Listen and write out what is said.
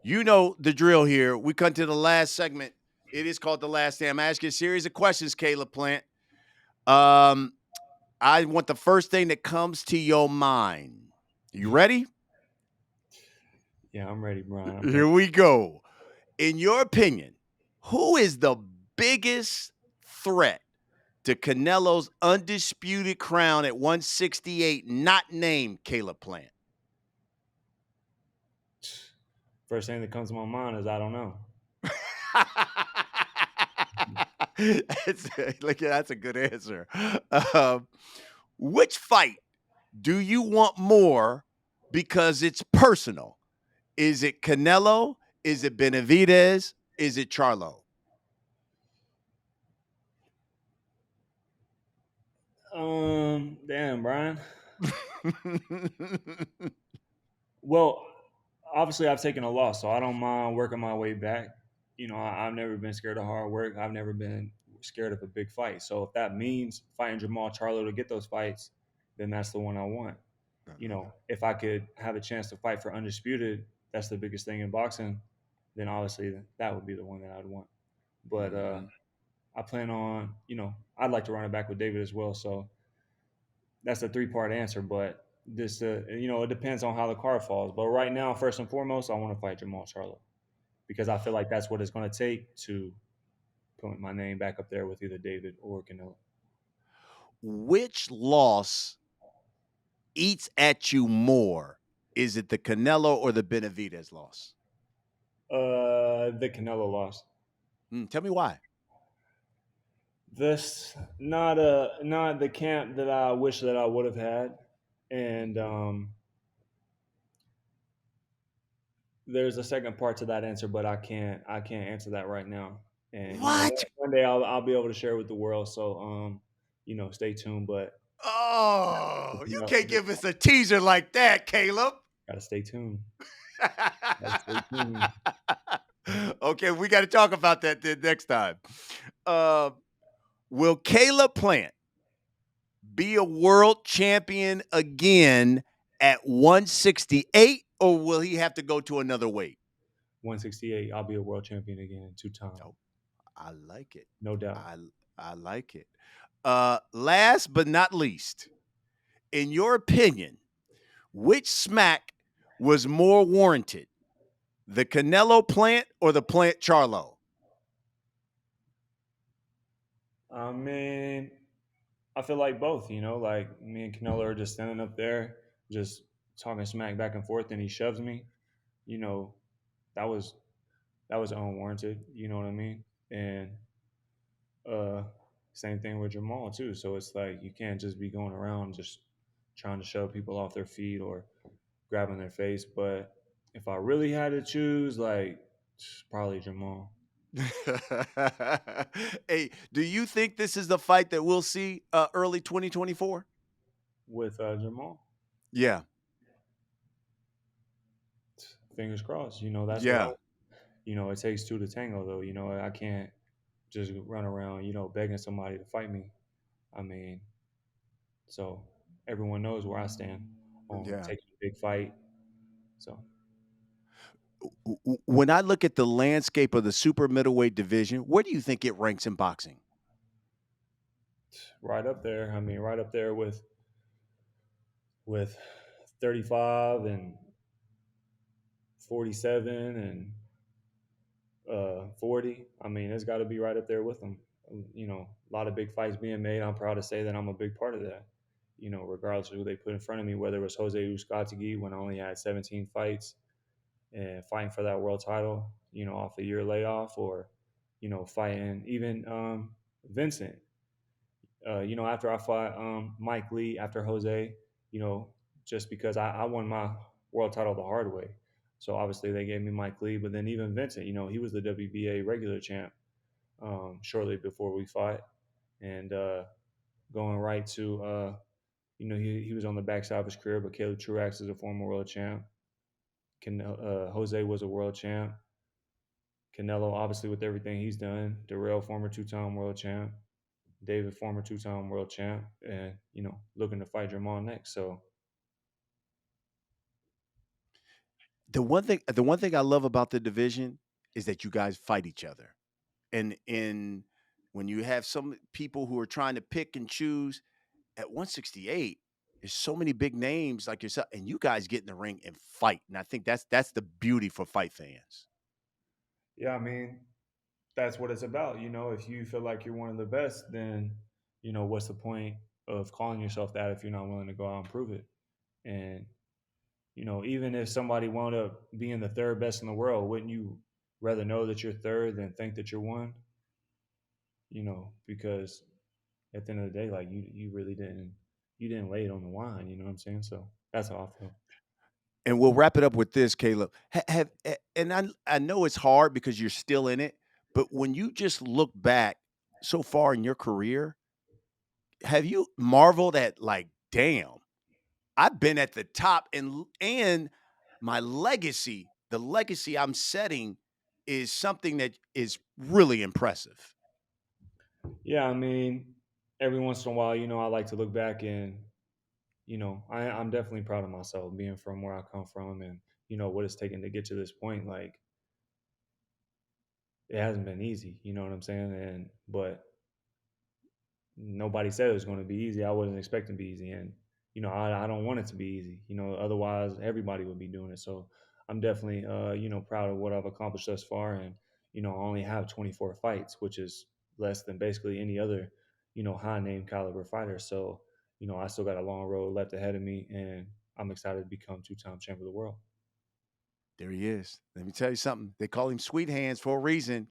You know the drill here. We come to the last segment. It is called The Last Stand. I'm asking a series of questions, Caleb Plant. Um, I want the first thing that comes to your mind. You ready? Yeah, I'm ready, Brian. I'm Here ready. we go. In your opinion, who is the biggest threat to Canelo's undisputed crown at 168, not named Caleb Plant? First thing that comes to my mind is I don't know. That's a good answer. Um, which fight do you want more because it's personal? Is it Canelo? Is it Benavidez? Is it Charlo? Damn, Brian. Well, obviously I've taken a loss, so I don't mind working my way back. I've never been scared of hard work. I've never been scared of a big fight. So if that means fighting Jamal Charlo to get those fights, then that's the one I want. If I could have a chance to fight for undisputed, that's the biggest thing in boxing. Then obviously that would be the one that I'd want. But I plan on, I'd like to run it back with David as well. So that's a three-part answer. But this, it depends on how the card falls. But right now, first and foremost, I want to fight Jamal Charlo because I feel like that's what it's going to take to put my name back up there with either David or Canelo. Which loss eats at you more? Is it the Canelo or the Benavidez loss? The Canelo loss. Tell me why. This not the camp that I wish that I would have had, and there's a second part to that answer, but I can't answer that right now. And What? one day I'll be able to share with the world. So stay tuned. But Oh, you you know, can't give us a teaser like that, Caleb. gotta stay tuned. Gotta stay tuned. Okay, we got to talk about that then next time. Uh, will Caleb Plant be a world champion again at 168, or will he have to go to another weight? 168. I'll be a world champion again, 2 times, Oh, I like it. no doubt. I like it. Last but not least, in your opinion, which smack was more warranted? The Canelo Plant or the Plant Charlo? I mean, I feel like both. Like me and Canelo are just standing up there, just talking smack back and forth, and he shoves me. You know, that was that was unwarranted. You know what I mean? And uh, same thing with Jamal too. So it's like you can't just be going around just trying to shove people off their feet or grabbing their face. But if I really had to choose, like probably Jamal Hey, do you think this is the fight that we'll see early 2024? with Jamal. Yeah. Fingers crossed. That's what I. Yeah. It takes two to tango, though. I can't just run around, begging somebody to fight me. I mean, so everyone knows where I stand on Yeah. taking a big fight. So When I look at the landscape of the super middleweight division, where do you think it ranks in boxing? right up there. I mean, right up there with 35 and 47 and 40. I mean, it's got to be right up there with them. A lot of big fights being made. I'm proud to say that I'm a big part of that. Regardless of who they put in front of me, whether it was Jose Uzcategui when I only had 17 fights and fighting for that world title, off a year layoff, or fighting even Vincent. After I fought Mike Lee after Jose, you know, just because I won my world title the hard way. So obviously they gave me Mike Lee, but then even Vincent, he was the WBA regular champ shortly before we fought, and going right to he was on the backside of his career, but Caleb Truax is a former world champ. Jose was a world champ. Canelo, obviously, with everything he's done. Darrell, former two-time world champ. David, former two-time world champ, and looking to fight Jamal next. So The one thing I love about the division is that you guys fight each other. And when you have some people who are trying to pick and choose at 168, there's so many big names like yourself, and you guys get in the ring and fight. And I think that's the beauty for fight fans. Yeah, I mean, that's what it's about. You know, if you feel like you're one of the best, then, what's the point of calling yourself that if you're not willing to go out and prove it? And, even if somebody wound up being the third best in the world, wouldn't you rather know that you're third than think that you're one? Because at the end of the day, like you really didn't lay it on the line, you know what I'm saying? So that's how I feel. And we'll wrap it up with this, Caleb. And I know it's hard because you're still in it, but when you just look back so far in your career, have you marveled at like, damn, I've been at the top and my legacy, the legacy I'm setting is something that is really impressive. Yeah, I mean, every once in a while, I like to look back and, I'm definitely proud of myself being from where I come from and, what it's taken to get to this point. Like, it hasn't been easy, you know what I'm saying? But nobody said it was going to be easy. I wasn't expecting to be easy. And, I don't want it to be easy, otherwise everybody would be doing it. So I'm definitely, proud of what I've accomplished thus far. And, I only have 24 fights, which is less than basically any other, high name caliber fighter. So, I still got a long road left ahead of me and I'm excited to become two-time champion of the world. There he is. Let me tell you something. They call him Sweet Hands for a reason.